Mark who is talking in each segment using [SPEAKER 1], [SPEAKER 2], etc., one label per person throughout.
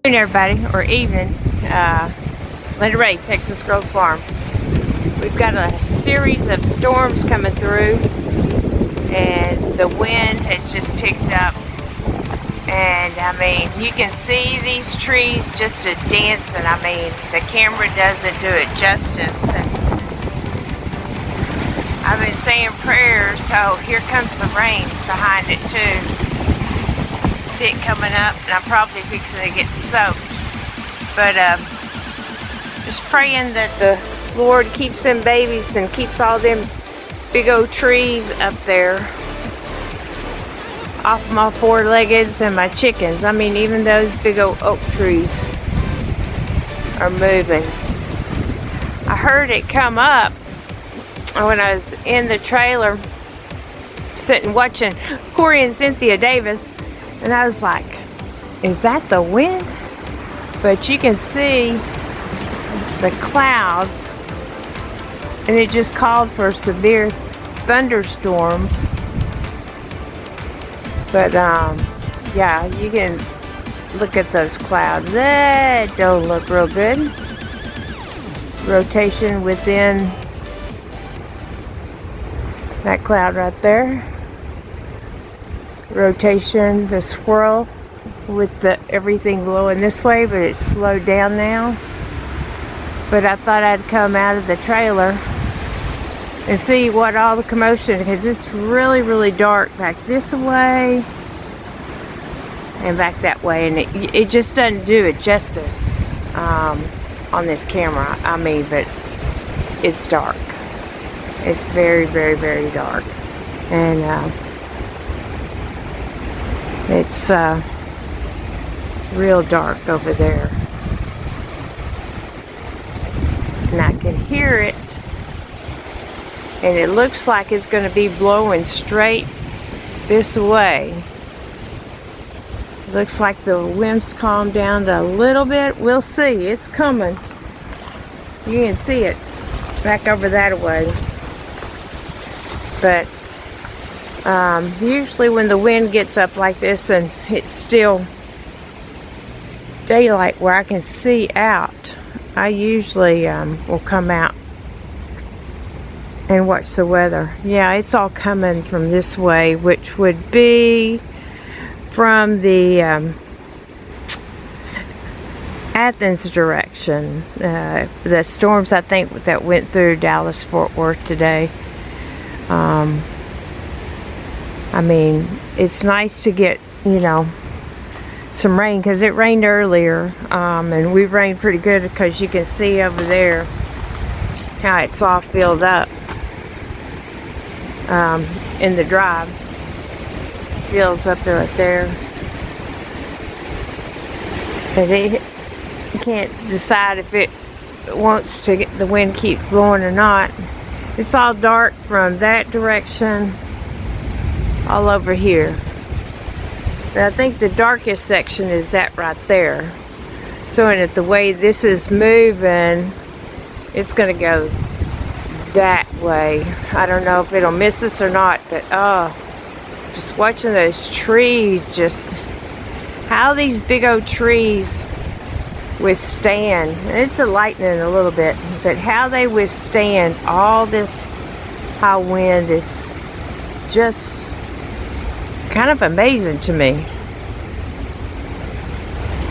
[SPEAKER 1] Everybody, or evening. Linda Ray, Texas Girls Farm. We've got a series of storms coming through, and the wind has just picked up. And I mean, you can see these trees just a dancing. I mean, the camera doesn't do it justice. And I've been saying prayers, so here comes the rain behind it too. See it coming up, and I'm probably fixing to get soaked. But just praying that the Lord keeps them babies and keeps all them big old trees up there off my four-leggeds and my chickens. I mean, even those big old oak trees are moving. I heard it come up when I was in the trailer sitting watching Corey and Cynthia Davis. And I was like, is that the wind? But you can see the clouds, and it just called for severe thunderstorms. But yeah, you can look at those clouds. That don't look real good. Rotation within that cloud right there. Rotation, the swirl with the everything blowing this way, but it's slowed down now. But I thought I'd come out of the trailer and see what all the commotion, because it's really, really dark back this way and back that way, and it just doesn't do it justice on this camera. I mean, but it's dark. It's very, very, very dark. And it's real dark over there. And I can hear it. And it looks like it's going to be blowing straight this way. Looks like the wind's calmed down a little bit. We'll see. It's coming. You can see it back over that way. But usually when the wind gets up like this and it's still daylight where I can see out, I usually will come out and watch the weather. Yeah, it's all coming from this way, which would be from the Athens direction. The storms, I think, that went through Dallas-Fort Worth today. I mean, it's nice to get, you know, some rain, because it rained earlier, and we rained pretty good, because you can see over there how it's all filled up in the drive. Fills up there right there. And it can't decide if it wants to get the wind keep blowing or not. It's all dark from that direction all over here. But I think the darkest section is that right there. So in it, the way this is moving, it's going to go that way. I don't know if it'll miss us or not, but just watching those trees, just how these big old trees withstand. It's a lightning a little bit, but how they withstand all this high wind is just kind of amazing to me.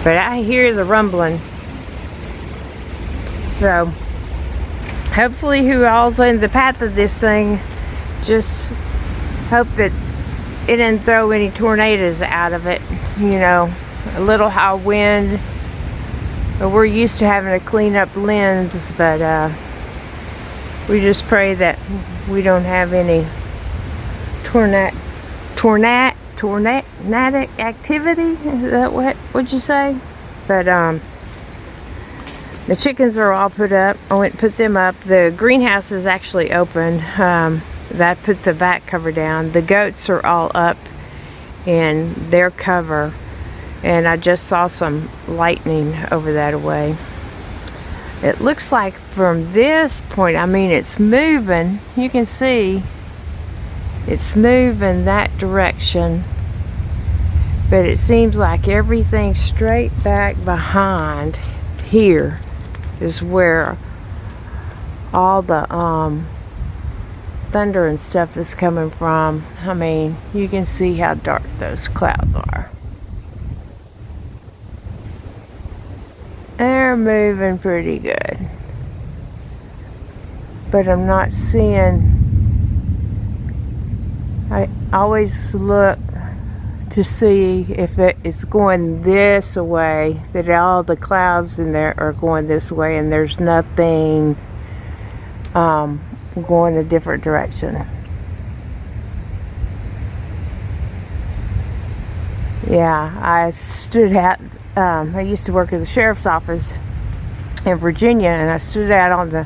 [SPEAKER 1] But I hear the rumbling. So hopefully who all's in the path of this thing, just hope that it didn't throw any tornadoes out of it. You know, a little high wind. We're used to having to clean up limbs, but we just pray that we don't have any tornadic activity. Is that what'd you say? But the chickens are all put up. I went and put them up. The greenhouse is actually open. That put the back cover down. The goats are all up in their cover, and I just saw some lightning over that way. It looks like from this point, I mean, it's moving. You can see it's moving that direction. But it seems like everything straight back behind here is where all the thunder and stuff is coming from. I mean, you can see how dark those clouds are. They're moving pretty good. But I'm not seeing, I always look to see if it's going this way, that all the clouds in there are going this way and there's nothing going a different direction. Yeah, I stood out, I used to work at the sheriff's office in Virginia, and I stood out on the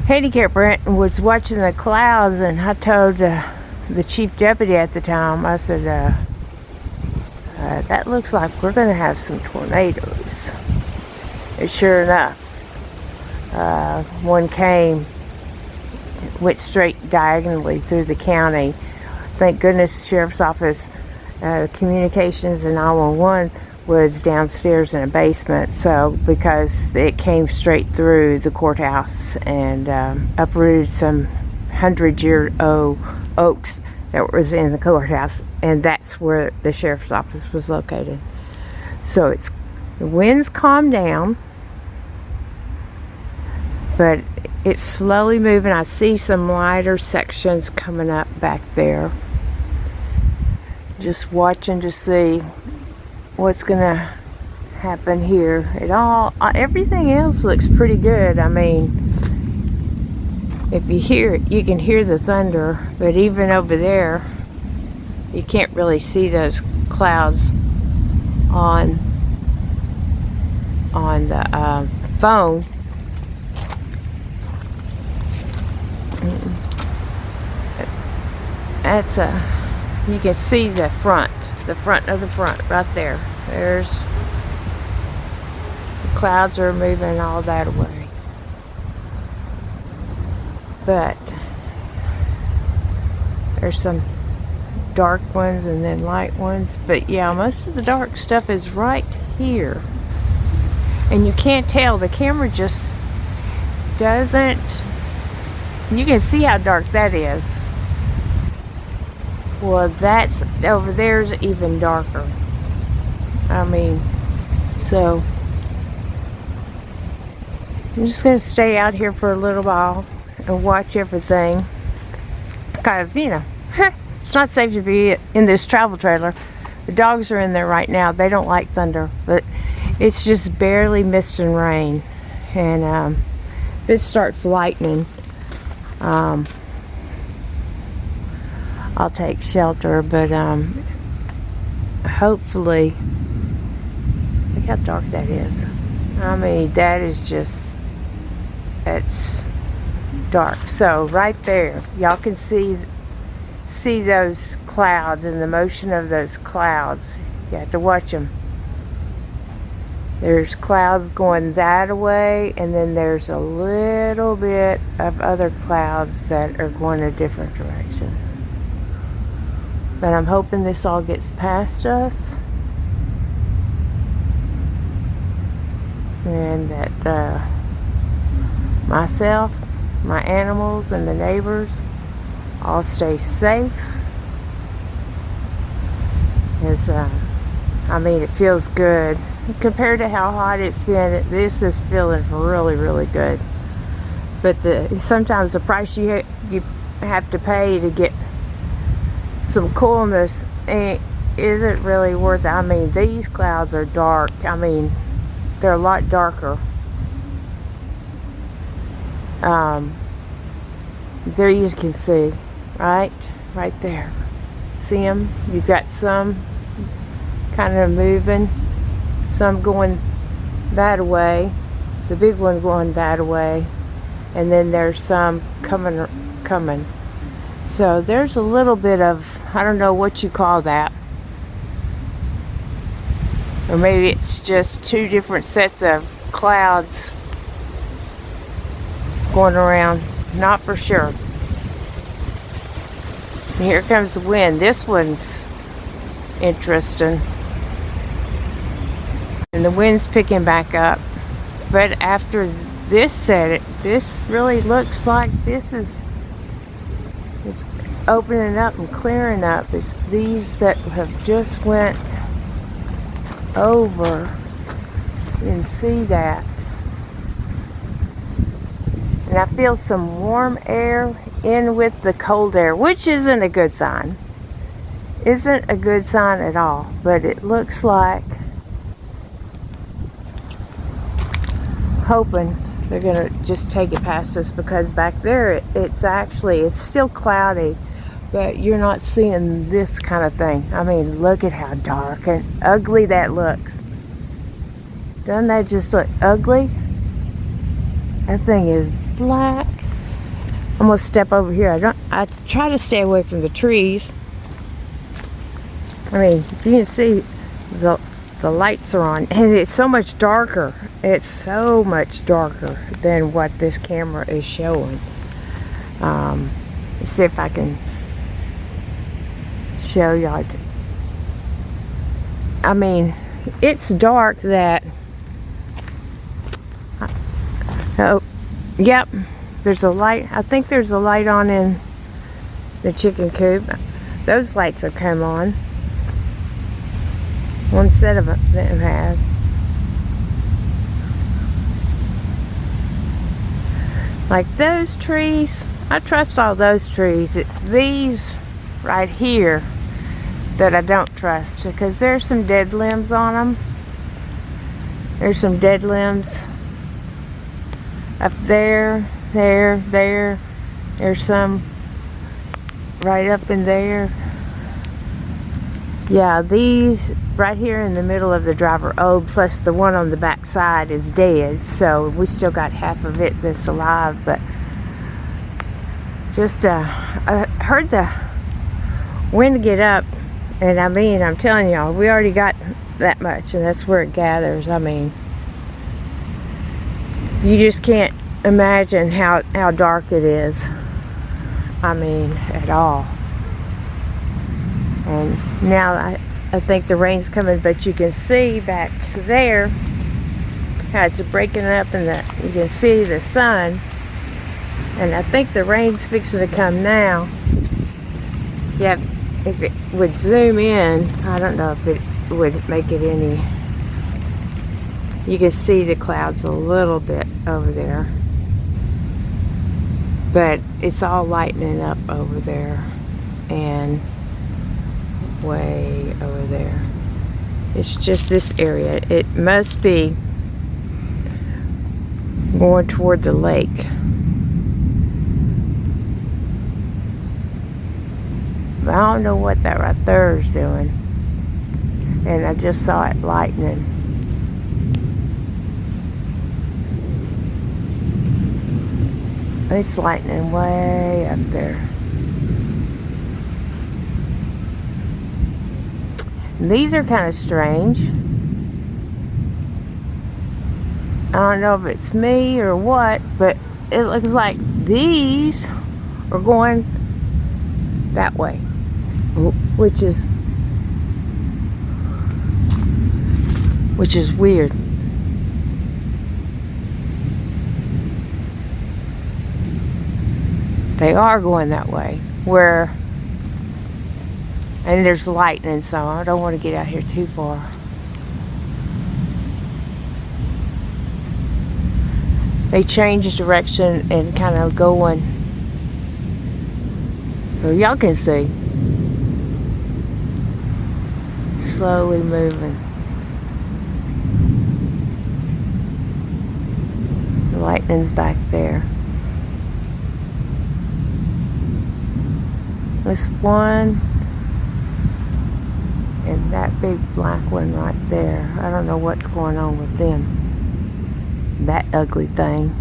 [SPEAKER 1] handicap ramp and was watching the clouds, and I told the chief deputy at the time, I said, that looks like we're going to have some tornadoes. And sure enough, one came, went straight diagonally through the county. Thank goodness the sheriff's office, communications and 911 was downstairs in a basement, so because it came straight through the courthouse and uprooted some 100-year-old oaks that was in the courthouse, and that's where the sheriff's office was located. So the winds calmed down, but it's slowly moving. I see some lighter sections coming up back there. Just watching to see what's gonna happen here. Everything else looks pretty good. I mean, if you hear it, you can hear the thunder, but even over there, you can't really see those clouds on the phone. You can see the front of the front right there. There's the clouds are moving all that away. But there's some dark ones and then light ones. But yeah, most of the dark stuff is right here. And you can't tell. The camera just doesn't. You can see how dark that is. Well, that's over there's even darker. I mean, so I'm just going to stay out here for a little while and watch everything, because you know it's not safe to be in this travel trailer. The dogs are in there right now. They don't like thunder, but it's just barely mist and rain, and if it starts lightning, I'll take shelter. But hopefully, look how dark that is. I mean, that is just, it's dark. So right there, y'all can see those clouds and the motion of those clouds. You have to watch them. There's clouds going that way, and then there's a little bit of other clouds that are going a different direction. But I'm hoping this all gets past us, and that myself, my animals, and the neighbors all stay safe. As I mean, it feels good compared to how hot it's been. This is feeling really, really good. But sometimes the price you have to pay to get some coolness isn't really worth it. I mean, these clouds are dark. I mean, they're a lot darker. There you can see, right there. See them? You've got some kind of moving, some going that way, the big one going that way, and then there's some coming. So there's a little bit of, I don't know what you call that. Or maybe it's just two different sets of clouds going around. Not for sure. And here comes the wind. This one's interesting. And the wind's picking back up. But after this set, this really looks like this is opening up and clearing up. It's these that have just went over. You can see that. And I feel some warm air in with the cold air, which isn't a good sign. Isn't a good sign at all. But it looks like, hoping they're gonna just take it past us, because back there it's still cloudy, but you're not seeing this kind of thing. I mean, look at how dark and ugly that looks. Doesn't that just look ugly? That thing is black. I'm gonna step over here. I try to stay away from the trees. I mean, if you can see, the lights are on, and it's so much darker. It's so much darker than what this camera is showing. Let's see if I can show y'all. I mean, it's dark that, oh, yep, there's a light. I think there's a light on in the chicken coop. Those lights have come on. One set of them have. Like those trees, I trust all those trees. It's these right here that I don't trust, because there's some dead limbs on them. There's some dead limbs up there, there. There's some right up in there. Yeah, these right here in the middle of the driver, oh, plus the one on the back side is dead, so we still got half of it that's alive. But just I heard the wind get up, and I mean, I'm telling y'all, we already got that much, and that's where it gathers. I mean, you just can't imagine how dark it is. I mean, at all. And now I think the rain's coming, but you can see back there how it's breaking up, and you can see the sun. And I think the rain's fixing to come now. Yeah, if it would zoom in, I don't know if it would make it any. You can see the clouds a little bit over there, but it's all lightening up over there and way over there. It's just this area. It must be going toward the lake. But I don't know what that right there is doing. And I just saw it lightening. It's lightning way up there. And these are kind of strange. I don't know if it's me or what, but it looks like these are going that way, which is weird. They are going that way, and there's lightning, so I don't want to get out here too far. They change direction and kind of going, so y'all can see. Slowly moving. The lightning's back there. This one and that big black one right there. I don't know what's going on with them. That ugly thing.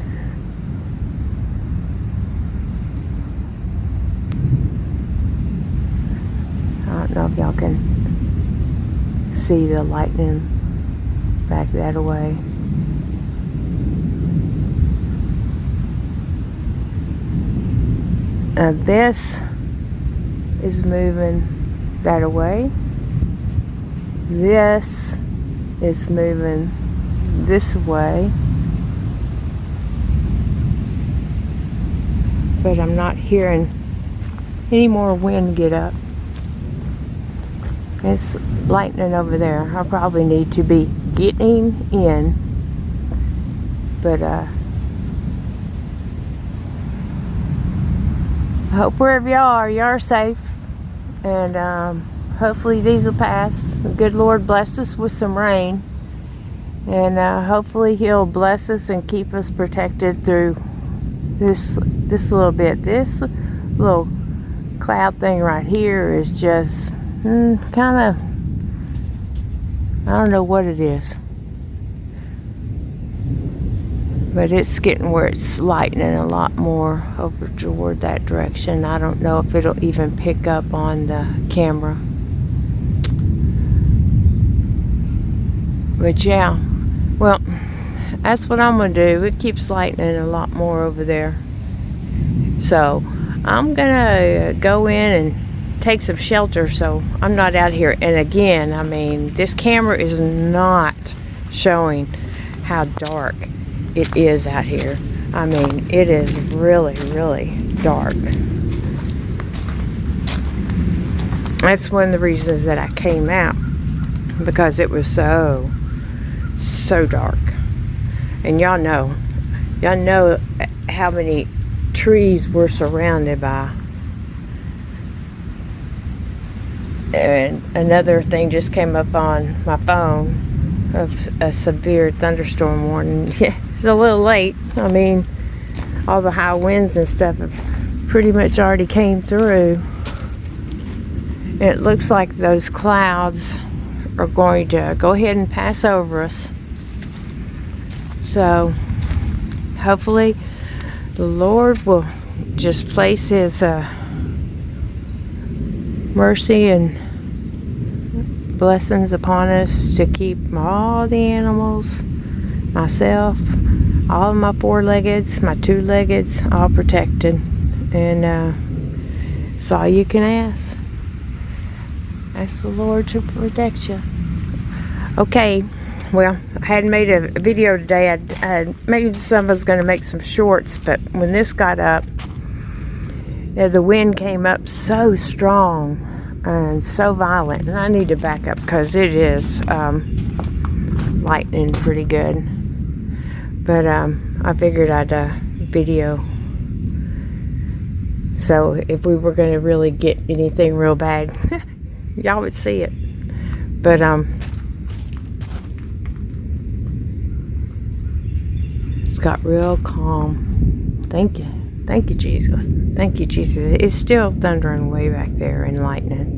[SPEAKER 1] I don't know if y'all can see the lightning back that way. This is moving that away. this is moving this way, but I'm not hearing any more wind get up. It's lightning over there. I probably need to be getting in, but I hope wherever y'all are safe, and hopefully these will pass. The good Lord blessed us with some rain, and hopefully He'll bless us and keep us protected through this little bit. This little cloud thing right here is just kind of, I don't know what it is, but it's getting where it's lightning a lot more over toward that direction. I don't know if it'll even pick up on the camera, but yeah, well, that's what I'm gonna do. It keeps lightning a lot more over there, so I'm gonna go in and take some shelter so I'm not out here. And again, I mean, this camera is not showing how dark it is out here. I mean, it is really, really dark. That's one of the reasons that I came out, because it was so dark. And y'all know how many trees we're surrounded by. And another thing just came up on my phone of a severe thunderstorm warning. It's a little late. I mean, all the high winds and stuff have pretty much already came through. It looks like those clouds are going to go ahead and pass over us. So hopefully the Lord will just place His mercy and blessings upon us to keep all the animals, myself, all of my four-leggeds, my two-leggeds, all protected. And it's all you can ask. Ask the Lord to protect you. Okay, well, I hadn't made a video today. I maybe some was going to make some shorts, but when this got up, the wind came up so strong and so violent, and I need to back up because it is lightning pretty good. But I figured I'd video, so if we were going to really get anything real bad, y'all would see it. But it's got real calm. Thank you. Thank you, Jesus. Thank you, Jesus. It's still thundering way back there and lightning.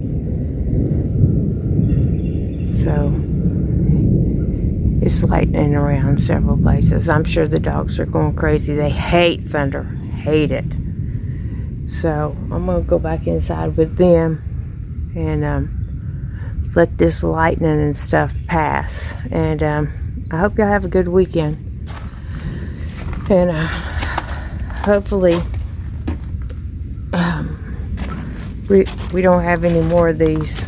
[SPEAKER 1] So, it's lightning around several places. I'm sure the dogs are going crazy. They hate thunder. Hate it. So, I'm going to go back inside with them and let this lightning and stuff pass. And I hope y'all have a good weekend. And hopefully we don't have any more of these.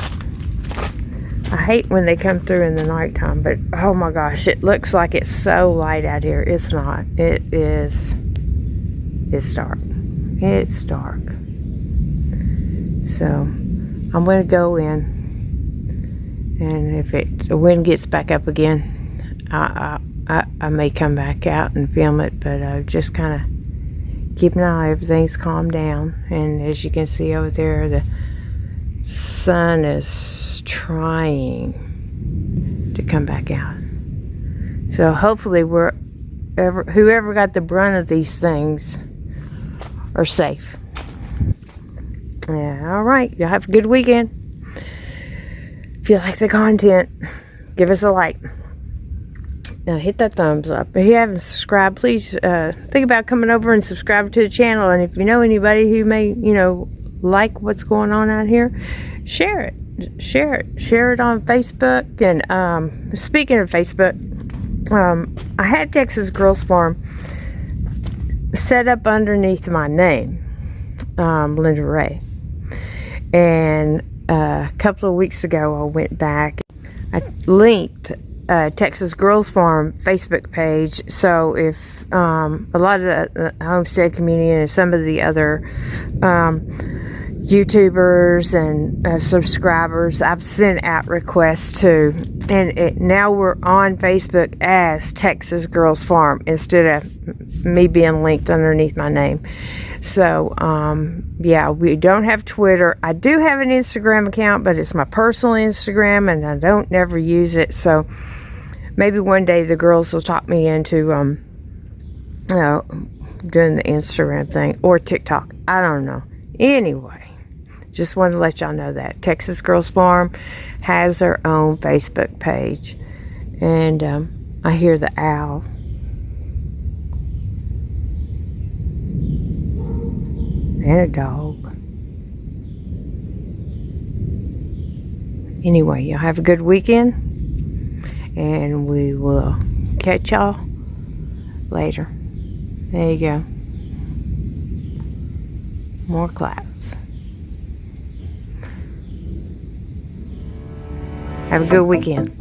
[SPEAKER 1] I hate when they come through in the nighttime, but oh my gosh, it looks like it's so light out here. It's not. It's dark. It's dark. So I'm going to go in, and if the wind gets back up again, I may come back out and film it, but just kind of keep an eye. Everything's calmed down, and as you can see over there, the sun is trying to come back out. So hopefully whoever got the brunt of these things are safe. Yeah, all right. Y'all have a good weekend. If you like the content, give us a like. Now hit that thumbs up. If you haven't subscribed, please think about coming over and subscribe to the channel. And if you know anybody who may, like what's going on out here, share it. Share it on Facebook. And speaking of Facebook, I had Texas Girls Farm set up underneath my name, Linda Ray. And a couple of weeks ago, I went back. I linked Texas Girls Farm Facebook page. So if a lot of the Homestead community and some of the other YouTubers and subscribers, I've sent out requests to, and now we're on Facebook as Texas Girls Farm instead of me being linked underneath my name. So yeah, we don't have Twitter. I do have an Instagram account, but it's my personal Instagram and I don't never use it. So maybe one day the girls will talk me into you know, doing the Instagram thing or TikTok. I don't know. Anyway, just wanted to let y'all know that Texas Girls Farm has their own Facebook page. And I hear the owl. And a dog. Anyway, y'all have a good weekend. And we will catch y'all later. There you go. More clouds. Have a good weekend.